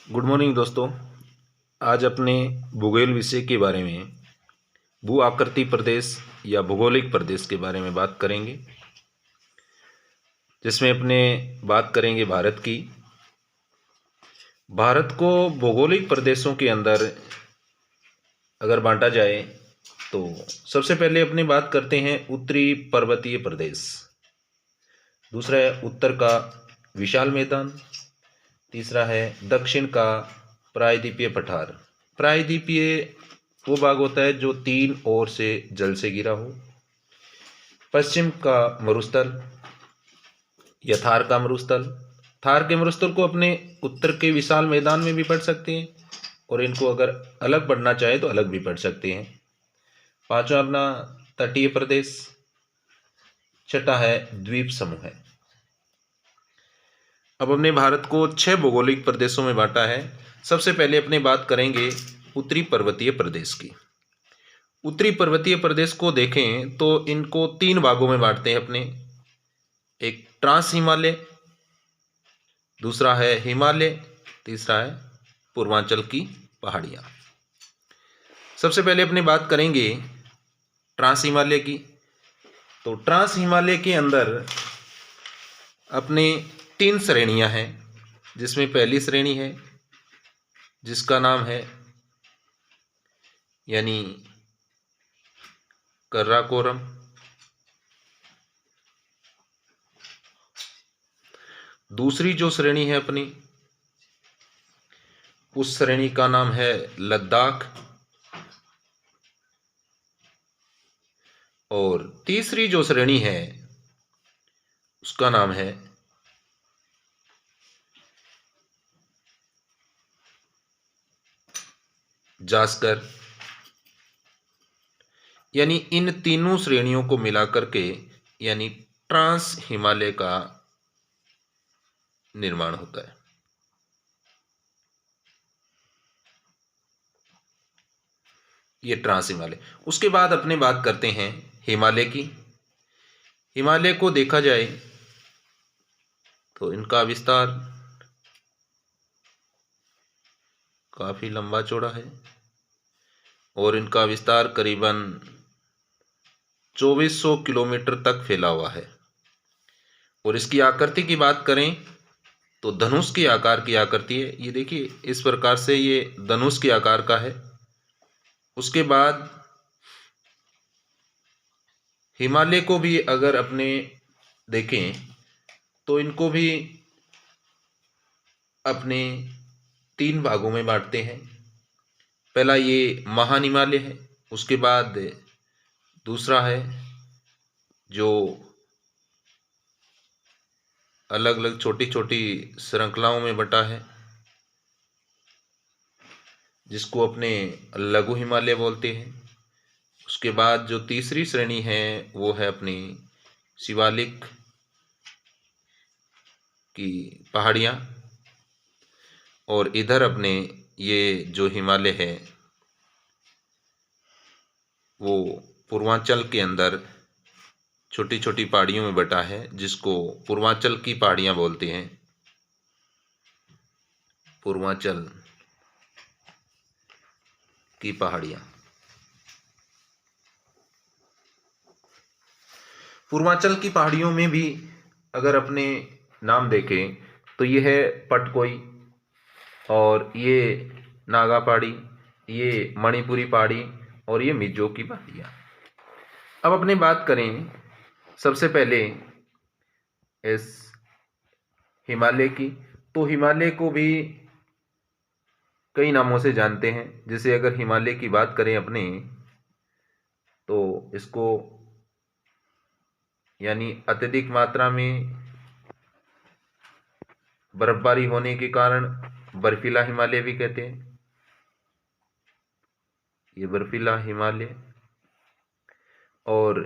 Good morning दोस्तों। आज अपने भूगोल विषय के बारे में भू आकृति प्रदेश या भौगोलिक प्रदेश के बारे में बात करेंगे, जिसमें अपने बात करेंगे भारत की। भारत को भौगोलिक प्रदेशों के अंदर अगर बांटा जाए तो सबसे पहले अपने बात करते हैं उत्तरी पर्वतीय प्रदेश, दूसरा है उत्तर का विशाल मैदान, तीसरा है दक्षिण का प्रायद्वीपीय पठार। प्रायद्वीपीय वो भाग होता है जो तीन ओर से जल से घिरा हो। पश्चिम का मरुस्थल या थार का मरुस्थल। थार के मरुस्थल को अपने उत्तर के विशाल मैदान में भी पढ़ सकते हैं और इनको अगर अलग पढ़ना चाहे तो अलग भी पढ़ सकते हैं। पांचवा अपना तटीय प्रदेश, छठा है द्वीप समूह है। अब हमने भारत को 6 भौगोलिक प्रदेशों में बांटा है। सबसे पहले अपने बात करेंगे उत्तरी पर्वतीय प्रदेश की। उत्तरी पर्वतीय प्रदेश को देखें तो इनको 3 भागों में बांटते हैं अपने। एक ट्रांस हिमालय, दूसरा है हिमालय, तीसरा है पूर्वांचल की पहाड़ियाँ। सबसे पहले अपने बात करेंगे ट्रांस हिमालय की। तो ट्रांस हिमालय के अंदर अपने 3 श्रेणियां हैं, जिसमें पहली श्रेणी है जिसका नाम है यानी कराकोरम। दूसरी जो श्रेणी है अपनी, उस श्रेणी का नाम है लद्दाख। और तीसरी जो श्रेणी है उसका नाम है जास्कर। यानी इन तीनों श्रेणियों को मिलाकर के यानी ट्रांस हिमालय का निर्माण होता है। ये ट्रांस हिमालय। उसके बाद अपने बात करते हैं हिमालय की। हिमालय को देखा जाए तो इनका विस्तार काफी लंबा चौड़ा है और इनका विस्तार करीबन 2400 किलोमीटर तक फैला हुआ है। और इसकी आकृति की बात करें तो धनुष के आकार की आकृति है। ये देखिए इस प्रकार से ये धनुष के आकार का है। उसके बाद हिमालय को भी अगर अपने देखें तो इनको भी अपने 3 भागों में बांटते हैं। पहला ये महान हिमालय है, उसके बाद दूसरा है जो अलग अलग छोटी छोटी श्रृंखलाओं में बटा है, जिसको अपने लघु हिमालय बोलते हैं। उसके बाद जो तीसरी श्रेणी है वो है अपनी शिवालिक की पहाड़ियाँ। और इधर अपने ये जो हिमालय है वो पूर्वांचल के अंदर छोटी छोटी पहाड़ियों में बटा है, जिसको पूर्वांचल की पहाड़ियाँ बोलते हैं। पूर्वांचल की पहाड़ियाँ। पूर्वांचल की पहाड़ियों में भी अगर अपने नाम देखें तो ये है पटकोई, और ये नागा पहाड़ी, ये मणिपुरी पहाड़ी, और ये मिजो की पहाड़ियाँ। अब अपने बात करें सबसे पहले इस हिमालय की। तो हिमालय को भी कई नामों से जानते हैं। जैसे अगर हिमालय की बात करें अपने तो इसको यानी अत्यधिक मात्रा में बर्फबारी होने के कारण बर्फीला हिमालय भी कहते हैं। ये बर्फीला हिमालय। और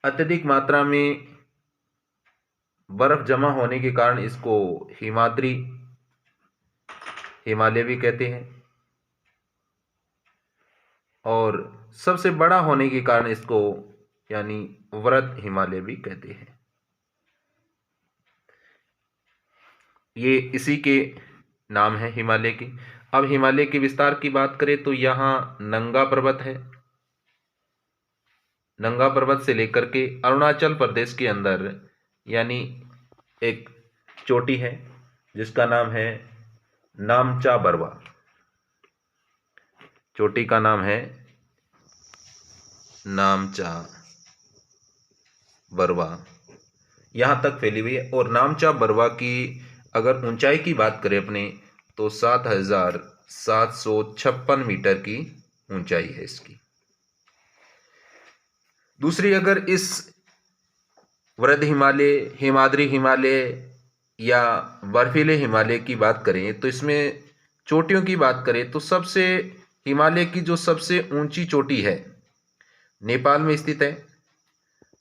अत्यधिक मात्रा में बर्फ जमा होने के कारण इसको हिमाद्री हिमालय भी कहते हैं। और सबसे बड़ा होने के कारण इसको यानी वृहद हिमालय भी कहते हैं। ये इसी के नाम है हिमालय की। अब हिमालय के विस्तार की बात करें तो यहाँ नंगा पर्वत है। नंगा पर्वत से लेकर के अरुणाचल प्रदेश के अंदर यानी एक चोटी है जिसका नाम है नामचा बरवा। चोटी का नाम है नामचा बरवा, यहाँ तक फैली हुई है। और नामचा बरवा की अगर ऊंचाई की बात करें अपने तो 7,756 मीटर की ऊंचाई है इसकी। दूसरी अगर इस वृद्ध हिमालय, हिमाद्री हिमालय या बर्फीले हिमालय की बात करें तो इसमें चोटियों की बात करें तो सबसे हिमालय की जो सबसे ऊंची चोटी है नेपाल में स्थित है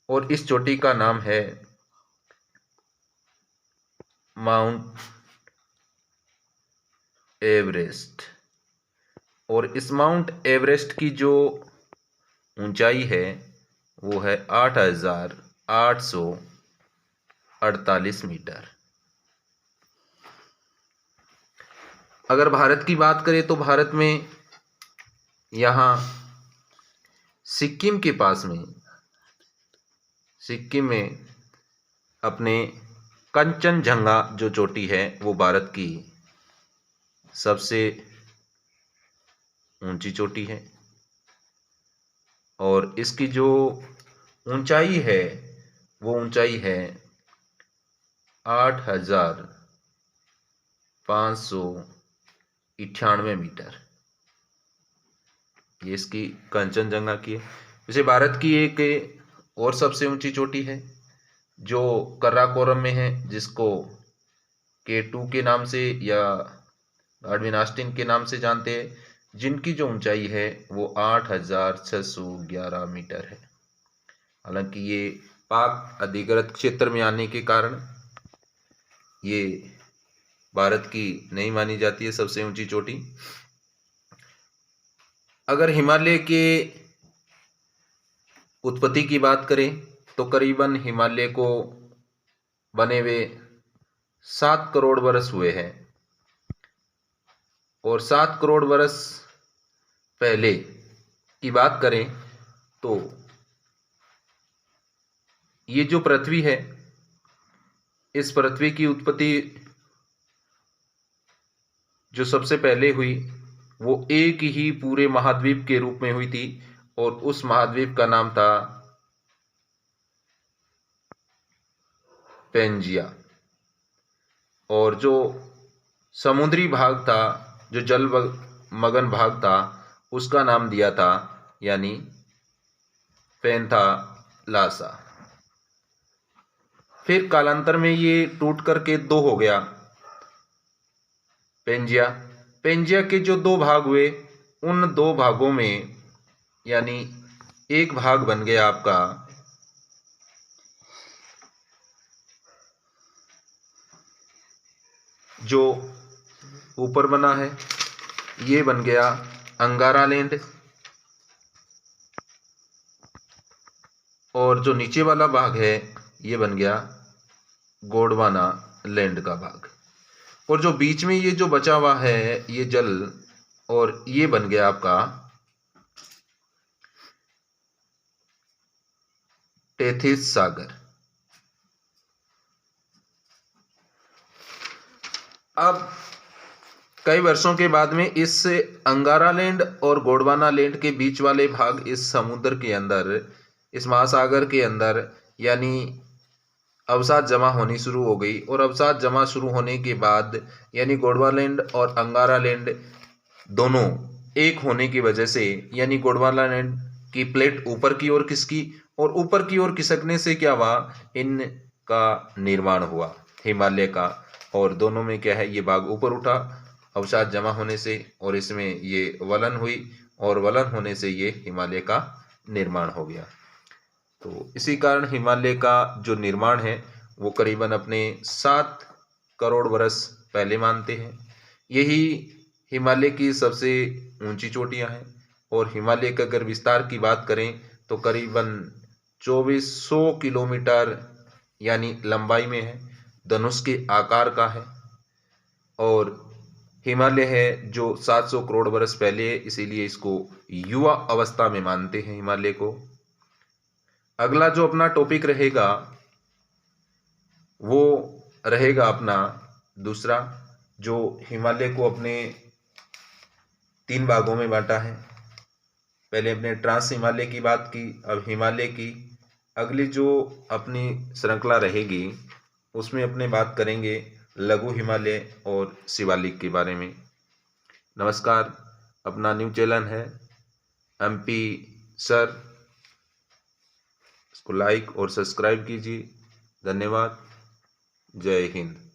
और इस चोटी का नाम है माउंट एवरेस्ट। और इस माउंट एवरेस्ट की जो ऊंचाई है वो है 8,848 मीटर। अगर भारत की बात करें तो भारत में यहाँ सिक्किम के पास में, सिक्किम में अपने कंचनजंगा जो चोटी है वो भारत की सबसे ऊंची चोटी है और इसकी जो ऊंचाई है वो ऊंचाई है 8,598 मीटर। ये इसकी कंचनजंगा की है। वैसे भारत की एक और सबसे ऊंची चोटी है जो कराकोरम में है, जिसको K2 के नाम से या गाडविन ऑस्टिन के नाम से जानते हैं, जिनकी जो ऊंचाई है वो 8,611 मीटर है। हालांकि ये पाक अधिकृत क्षेत्र में आने के कारण ये भारत की नहीं मानी जाती है सबसे ऊंची चोटी। अगर हिमालय के उत्पत्ति की बात करें तो करीबन हिमालय को बने हुए 7 करोड़ वर्ष हुए हैं और 7 करोड़ वर्ष पहले की बात करें तो ये जो पृथ्वी है, इस पृथ्वी की उत्पत्ति जो सबसे पहले हुई वो एक ही पूरे महाद्वीप के रूप में हुई थी और उस महाद्वीप का नाम था पेंजिया। और जो समुद्री भाग था, जो जल मगन भाग था, उसका नाम दिया था यानी पैंथालासा। फिर कालांतर में ये टूट करके 2 हो गया पेंजिया। पेंजिया के जो 2 भाग हुए, उन 2 भागों में यानी एक भाग बन गया आपका जो ऊपर बना है, ये बन गया अंगारा लैंड, और जो नीचे वाला भाग है ये बन गया गोंडवाना लैंड का भाग। और जो बीच में ये जो बचा हुआ है ये जल, और ये बन गया आपका टेथिस सागर। अब कई वर्षों के बाद में इस अंगारा लैंड और गोंडवाना लैंड के बीच वाले भाग इस समुद्र के अंदर, इस महासागर के अंदर यानी अवसाद जमा होनी शुरू हो गई। और अवसाद जमा शुरू होने के बाद यानी गोंडवाना लैंड और अंगारा लैंड दोनों एक होने की वजह से, यानी गोंडवाना लैंड की प्लेट ऊपर की ओर खिसकी और ऊपर की ओर खिसकने से क्या हुआ, इनका निर्माण हुआ हिमालय का। और दोनों में क्या है, ये भाग ऊपर उठा अवसाद जमा होने से और इसमें ये वलन हुई और वलन होने से ये हिमालय का निर्माण हो गया। तो इसी कारण हिमालय का जो निर्माण है वो करीबन अपने 7 करोड़ वर्ष पहले मानते हैं। यही हिमालय की सबसे ऊंची चोटियां हैं। और हिमालय का अगर विस्तार की बात करें तो करीबन 2400 किलोमीटर यानी लंबाई में है, धनुष के आकार का है। और हिमालय है जो 700 करोड़ वर्ष पहले, इसीलिए इसको युवा अवस्था में मानते हैं हिमालय को। अगला जो अपना टॉपिक रहेगा वो रहेगा अपना दूसरा, जो हिमालय को अपने 3 भागों में बांटा है। पहले अपने ट्रांस हिमालय की बात की, अब हिमालय की। अगली जो अपनी श्रृंखला रहेगी उसमें अपने बात करेंगे लघु हिमालय और शिवालिक के बारे में। नमस्कार, अपना न्यू चैनल है MP सर, इसको लाइक और सब्सक्राइब कीजिए। धन्यवाद। जय हिंद।